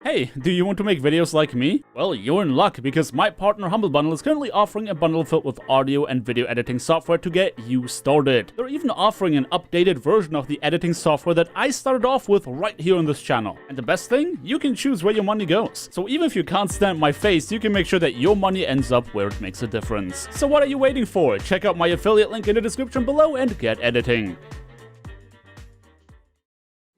Hey, do you want to make videos like me? Well, you're in luck because my partner Humble Bundle is currently offering a bundle filled with audio and video editing software to get you started. They're even offering an updated version of the editing software that I started off with right here on this channel. And the best thing? You can choose where your money goes. So even if you can't stand my face, you can make sure that your money ends up where it makes a difference. So what are you waiting for? Check out my affiliate link in the description below and get editing.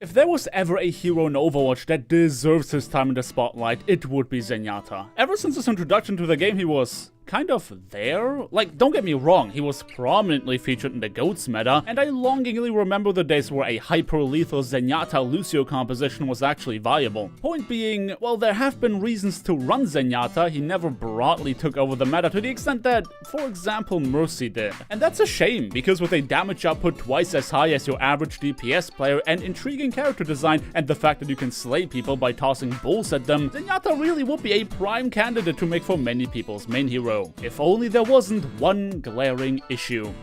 If there was ever a hero in Overwatch that deserves his time in the spotlight, it would be Zenyatta. Ever since his introduction to the game, he was kind of there. Like, don't get me wrong, he was prominently featured in the GOATS meta, and I longingly remember the days where a hyper-lethal Zenyatta Lucio composition was actually viable. Point being, while there have been reasons to run Zenyatta, he never broadly took over the meta to the extent that, for example, Mercy did. And that's a shame, because with a damage output twice as high as your average DPS player, and intriguing character design, and the fact that you can slay people by tossing bulls at them, Zenyatta really would be a prime candidate to make for many people's main hero. If only there wasn't one glaring issue.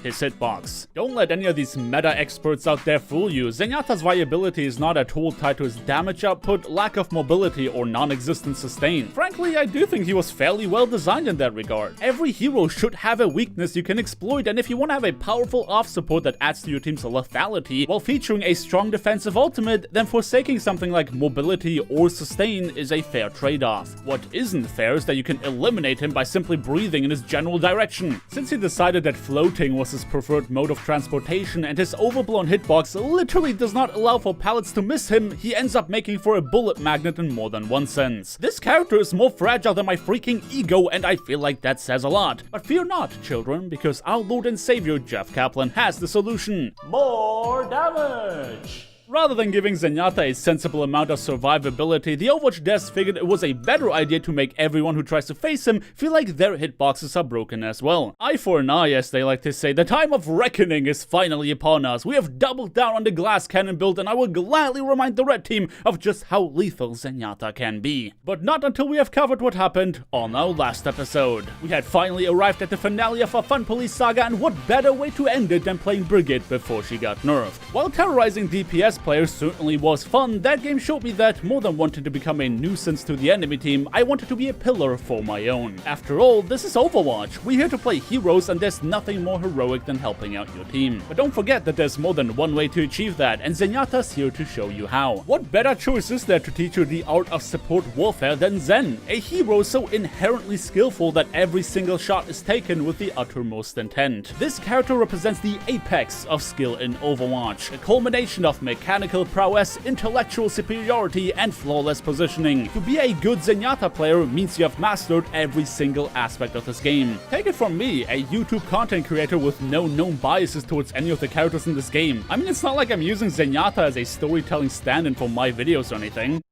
His hitbox. Don't let any of these meta experts out there fool you. Zenyatta's viability is not at all tied to his damage output, lack of mobility, or non-existent sustain. Frankly, I do think he was fairly well designed in that regard. Every hero should have a weakness you can exploit, and if you want to have a powerful off support that adds to your team's lethality while featuring a strong defensive ultimate, then forsaking something like mobility or sustain is a fair trade-off. What isn't fair is that you can eliminate him by simply breathing in his general direction. Since he decided that floating was his preferred mode of transportation and his overblown hitbox literally does not allow for pallets to miss him, he ends up making for a bullet magnet in more than one sense. This character is more fragile than my freaking ego, and I feel like that says a lot. But fear not, children, because our Lord and Savior Jeff Kaplan has the solution. More damage! Rather than giving Zenyatta a sensible amount of survivability, the Overwatch devs figured it was a better idea to make everyone who tries to face him feel like their hitboxes are broken as well. Eye for an eye, as they like to say, the time of reckoning is finally upon us. We have doubled down on the glass cannon build, and I will gladly remind the red team of just how lethal Zenyatta can be. But not until we have covered what happened on our last episode. We had finally arrived at the finale of our Fun Police saga, and what better way to end it than playing Brigade before she got nerfed. While terrorizing DPS players certainly was fun, that game showed me that more than wanting to become a nuisance to the enemy team, I wanted to be a pillar for my own. After all, this is Overwatch. We're here to play heroes, and there's nothing more heroic than helping out your team. But don't forget that there's more than one way to achieve that, and Zenyatta's here to show you how. What better choice is there to teach you the art of support warfare than Zen, a hero so inherently skillful that every single shot is taken with the uttermost intent. This character represents the apex of skill in Overwatch, a culmination of mechanical prowess, intellectual superiority, and flawless positioning. To be a good Zenyatta player means you have mastered every single aspect of this game. Take it from me, a YouTube content creator with no known biases towards any of the characters in this game. I mean, it's not like I'm using Zenyatta as a storytelling stand-in for my videos or anything.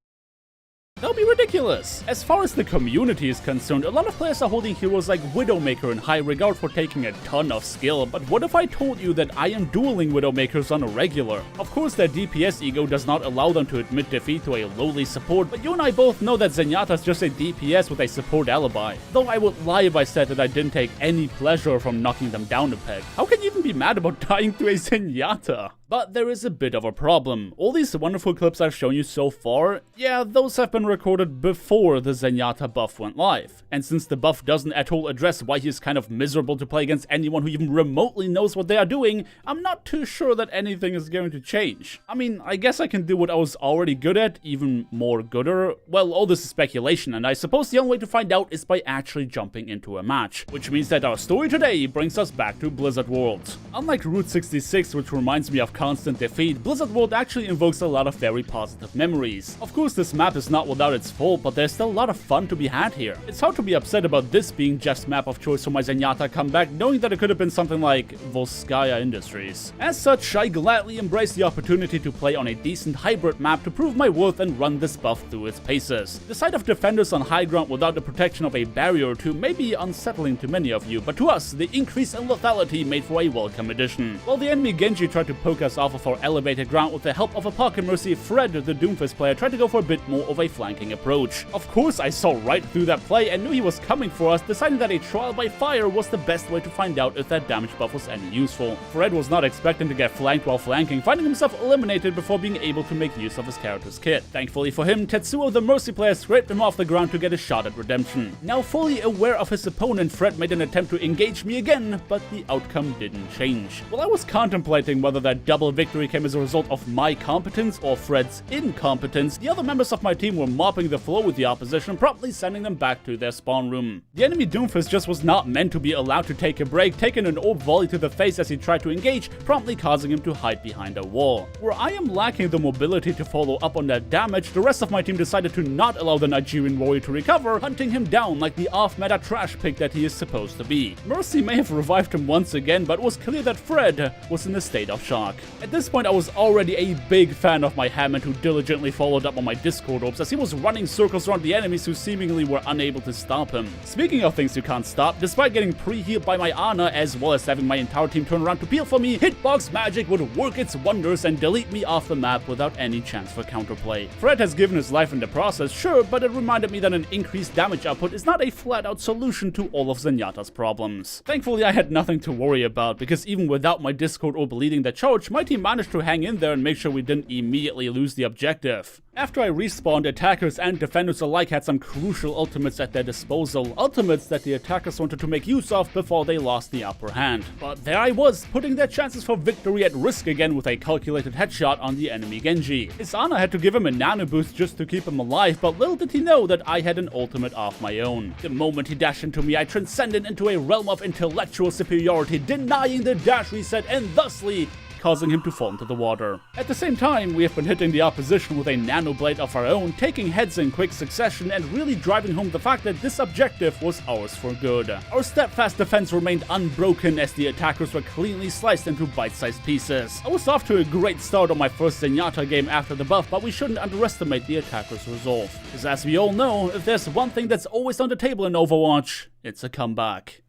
That would be ridiculous. As far as the community is concerned, a lot of players are holding heroes like Widowmaker in high regard for taking a ton of skill, but what if I told you that I am dueling Widowmakers on a regular? Of course, their DPS ego does not allow them to admit defeat to a lowly support, but you and I both know that Zenyatta is just a DPS with a support alibi. Though I would lie if I said that I didn't take any pleasure from knocking them down a peg. How can you even be mad about dying to a Zenyatta? But there is a bit of a problem. All these wonderful clips I've shown you so far, yeah, those have been recorded before the Zenyatta buff went live. And since the buff doesn't at all address why he's kind of miserable to play against anyone who even remotely knows what they are doing, I'm not too sure that anything is going to change. I mean, I guess I can do what I was already good at, even more gooder. Well, all this is speculation, and I suppose the only way to find out is by actually jumping into a match. Which means that our story today brings us back to Blizzard World. Unlike Route 66, which reminds me of constant defeat, Blizzard World actually invokes a lot of very positive memories. Of course, this map is not without its fault, but there's still a lot of fun to be had here. It's hard to be upset about this being Jeff's map of choice for my Zenyatta comeback, knowing that it could have been something like Volskaya Industries. As such, I gladly embrace the opportunity to play on a decent hybrid map to prove my worth and run this buff through its paces. The sight of defenders on high ground without the protection of a barrier or two may be unsettling to many of you, but to us, the increase in lethality made for a welcome addition. While the enemy Genji tried to poke us players off of our elevated ground with the help of a pocket mercy, Fred, the Doomfist player, tried to go for a bit more of a flanking approach. Of course, I saw right through that play and knew he was coming for us, deciding that a trial by fire was the best way to find out if that damage buff was any useful. Fred was not expecting to get flanked while flanking, finding himself eliminated before being able to make use of his character's kit. Thankfully for him, Tetsuo the Mercy player scraped him off the ground to get a shot at redemption. Now fully aware of his opponent, Fred made an attempt to engage me again, but the outcome didn't change. While I was contemplating whether that double victory came as a result of my competence or Fred's incompetence, the other members of my team were mopping the floor with the opposition, promptly sending them back to their spawn room. The enemy Doomfist just was not meant to be allowed to take a break, taking an orb volley to the face as he tried to engage, promptly causing him to hide behind a wall. Where I am lacking the mobility to follow up on that damage, the rest of my team decided to not allow the Nigerian warrior to recover, hunting him down like the off-meta trash pick that he is supposed to be. Mercy may have revived him once again, but it was clear that Fred was in a state of shock. At this point, I was already a big fan of my Hammond, who diligently followed up on my Discord orbs as he was running circles around the enemies who seemingly were unable to stop him. Speaking of things you can't stop, despite getting pre-healed by my Ana as well as having my entire team turn around to peel for me, hitbox magic would work its wonders and delete me off the map without any chance for counterplay. Fred has given his life in the process, sure, but it reminded me that an increased damage output is not a flat-out solution to all of Zenyatta's problems. Thankfully, I had nothing to worry about, because even without my Discord orb leading the charge, my team managed to hang in there and make sure we didn't immediately lose the objective. After I respawned, attackers and defenders alike had some crucial ultimates at their disposal, ultimates that the attackers wanted to make use of before they lost the upper hand. But there I was, putting their chances for victory at risk again with a calculated headshot on the enemy Genji. His Ana had to give him a nano boost just to keep him alive, but little did he know that I had an ultimate of my own. The moment he dashed into me, I transcended into a realm of intellectual superiority, denying the dash reset and thusly causing him to fall into the water. At the same time, we have been hitting the opposition with a nano blade of our own, taking heads in quick succession and really driving home the fact that this objective was ours for good. Our steadfast defense remained unbroken as the attackers were cleanly sliced into bite-sized pieces. I was off to a great start on my first Zenyatta game after the buff, but we shouldn't underestimate the attackers' resolve. Because as we all know, if there's one thing that's always on the table in Overwatch, it's a comeback.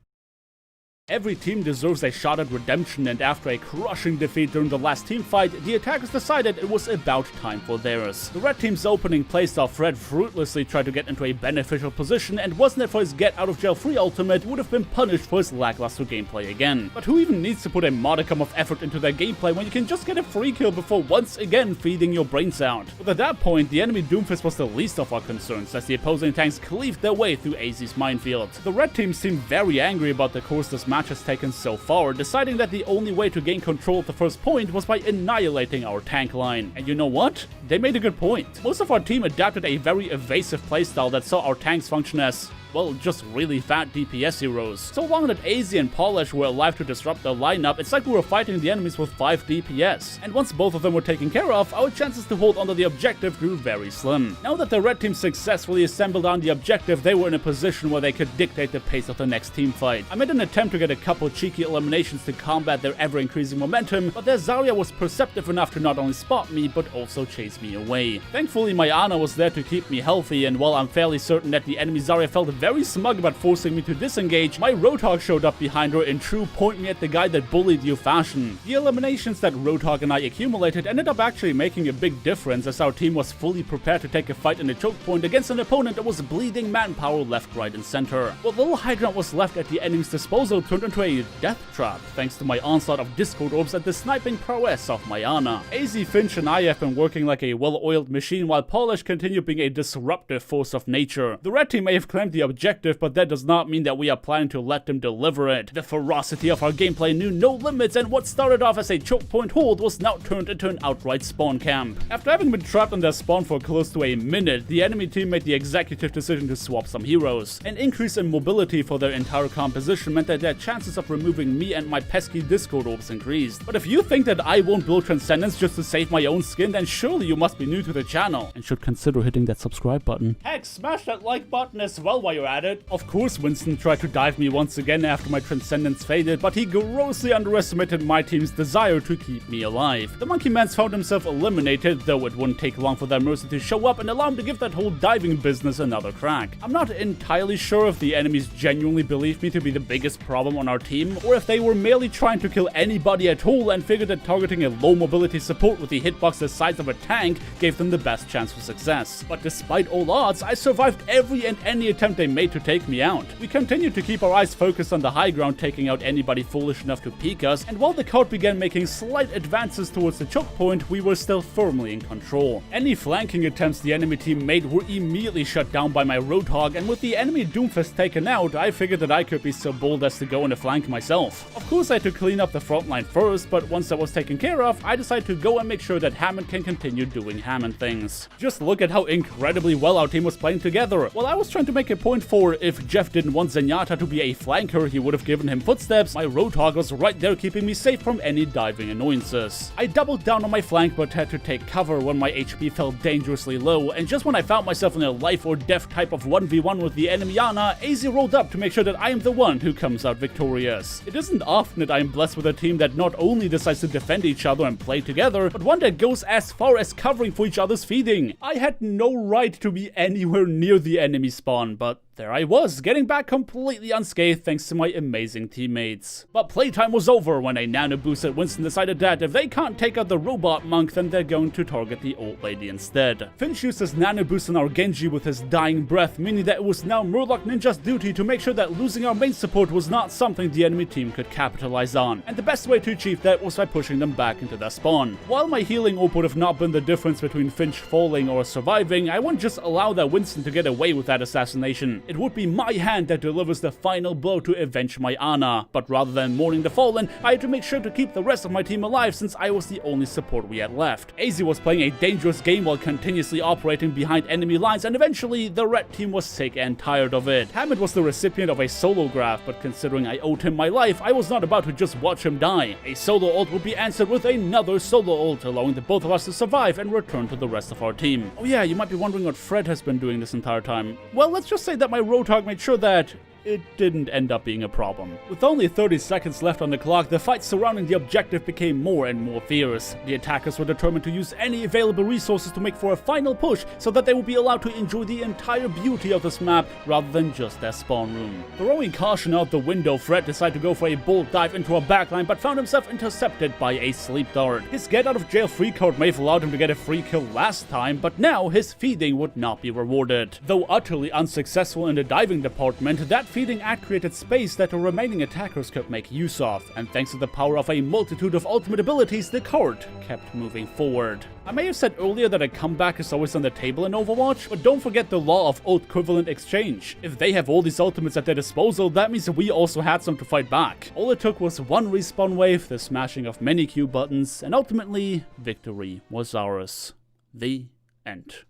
Every team deserves a shot at redemption, and after a crushing defeat during the last team fight, the attackers decided it was about time for theirs. The red team's opening play saw Fred fruitlessly try to get into a beneficial position, and wasn't it for his get-out-of-jail-free ultimate, he would have been punished for his lackluster gameplay again. But who even needs to put a modicum of effort into their gameplay when you can just get a free kill before once again feeding your brains out? But at that point, the enemy Doomfist was the least of our concerns, as the opposing tanks cleaved their way through AZ's minefield. The red team seemed very angry about the course this match has taken so far, deciding that the only way to gain control of the first point was by annihilating our tank line. And you know what? They made a good point. Most of our team adapted a very evasive playstyle that saw our tanks function as, well, just really fat DPS heroes. So long that AZ and Polish were alive to disrupt the lineup, it's like we were fighting the enemies with 5 DPS. And once both of them were taken care of, our chances to hold onto the objective grew very slim. Now that the red team successfully assembled on the objective, they were in a position where they could dictate the pace of the next team fight. I made an attempt to get a couple cheeky eliminations to combat their ever-increasing momentum, but their Zarya was perceptive enough to not only spot me, but also chase me away. Thankfully, my Ana was there to keep me healthy, and while I'm fairly certain that the enemy Zarya felt very smug about forcing me to disengage, my Roadhog showed up behind her in true point me at the guy that bullied you fashion. The eliminations that Roadhog and I accumulated ended up actually making a big difference, as our team was fully prepared to take a fight in the choke point against an opponent that was bleeding manpower left, right, and center. What little high ground was left at the enemy's disposal turned into a death trap, thanks to my onslaught of Discord orbs and the sniping prowess of my Ana. AZ, Finch, and I have been working like a well-oiled machine, while Polish continued being a disruptive force of nature. The red team may have claimed the objective, but that does not mean that we are planning to let them deliver it. The ferocity of our gameplay knew no limits, and what started off as a choke point hold was now turned into an outright spawn camp. After having been trapped on their spawn for close to a minute, the enemy team made the executive decision to swap some heroes. An increase in mobility for their entire composition meant that their chances of removing me and my pesky Discord orbs increased. But if you think that I won't blow Transcendence just to save my own skin, then surely you must be new to the channel and should consider hitting that subscribe button. Heck, smash that like button as well while you're you're at it. Of course, Winston tried to dive me once again after my Transcendence faded, but he grossly underestimated my team's desire to keep me alive. The Monkey Mans found himself eliminated, though it wouldn't take long for that Mercy to show up and allow him to give that whole diving business another crack. I'm not entirely sure if the enemies genuinely believed me to be the biggest problem on our team, or if they were merely trying to kill anybody at all and figured that targeting a low mobility support with the hitbox the size of a tank gave them the best chance for success. But despite all odds, I survived every and any attempt they made to take me out. We continued to keep our eyes focused on the high ground, taking out anybody foolish enough to peek us, and while the cart began making slight advances towards the choke point, we were still firmly in control. Any flanking attempts the enemy team made were immediately shut down by my Roadhog, and with the enemy Doomfist taken out, I figured that I could be so bold as to go on a flank myself. Of course, I had to clean up the front line first, but once that was taken care of, I decided to go and make sure that Hammond can continue doing Hammond things. Just look at how incredibly well our team was playing together. While I was trying to make a point for if Jeff didn't want Zenyatta to be a flanker, he would have given him footsteps, my Roadhog was right there keeping me safe from any diving annoyances. I doubled down on my flank but had to take cover when my HP fell dangerously low, and just when I found myself in a life or death type of 1v1 with the enemy Ana, AZ rolled up to make sure that I am the one who comes out victorious. It isn't often that I am blessed with a team that not only decides to defend each other and play together, but one that goes as far as covering for each other's feeding. I had no right to be anywhere near the enemy spawn, but there I was, getting back completely unscathed thanks to my amazing teammates. But playtime was over when a nano boosted Winston decided that if they can't take out the robot monk, then they're going to target the old lady instead. Finch used his nano boost on our Genji with his dying breath, meaning that it was now Murloc Ninja's duty to make sure that losing our main support was not something the enemy team could capitalize on. And the best way to achieve that was by pushing them back into their spawn. While my healing orb would have not been the difference between Finch falling or surviving, I wouldn't just allow that Winston to get away with that assassination. It would be my hand that delivers the final blow to avenge my Ana, but rather than mourning the fallen, I had to make sure to keep the rest of my team alive since I was the only support we had left. AZ was playing a dangerous game while continuously operating behind enemy lines, and eventually the red team was sick and tired of it. Hammond was the recipient of a solo graph, but considering I owed him my life, I was not about to just watch him die. A solo ult would be answered with another solo ult, allowing the both of us to survive and return to the rest of our team. Oh yeah, you might be wondering what Fred has been doing this entire time. Well, let's just say that my Roadhog made sure that it didn't end up being a problem. With only 30 seconds left on the clock, the fight surrounding the objective became more and more fierce. The attackers were determined to use any available resources to make for a final push so that they would be allowed to enjoy the entire beauty of this map rather than just their spawn room. Throwing caution out the window, Fred decided to go for a bold dive into our backline but found himself intercepted by a sleep dart. His get out of jail free card may have allowed him to get a free kill last time, but now his feeding would not be rewarded. Though utterly unsuccessful in the diving department, that feeding act created space that the remaining attackers could make use of, and thanks to the power of a multitude of ultimate abilities, the cart kept moving forward. I may have said earlier that a comeback is always on the table in Overwatch, but don't forget the law of ult-equivalent exchange. If they have all these ultimates at their disposal, that means that we also had some to fight back. All it took was one respawn wave, the smashing of many Q buttons, and ultimately, victory was ours. The end.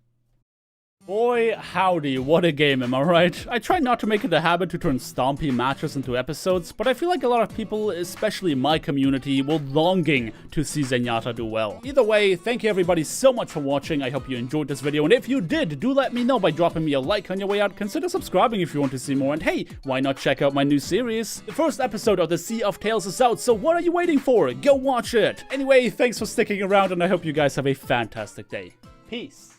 Boy, howdy, what a game, am I right? I try not to make it a habit to turn stompy matches into episodes, but I feel like a lot of people, especially my community, were longing to see Zenyatta do well. Either way, thank you everybody so much for watching. I hope you enjoyed this video, and if you did, do let me know by dropping me a like on your way out. Consider subscribing if you want to see more, and hey, why not check out my new series? The first episode of the Sea of Tales is out, so what are you waiting for? Go watch it! Anyway, thanks for sticking around, and I hope you guys have a fantastic day. Peace.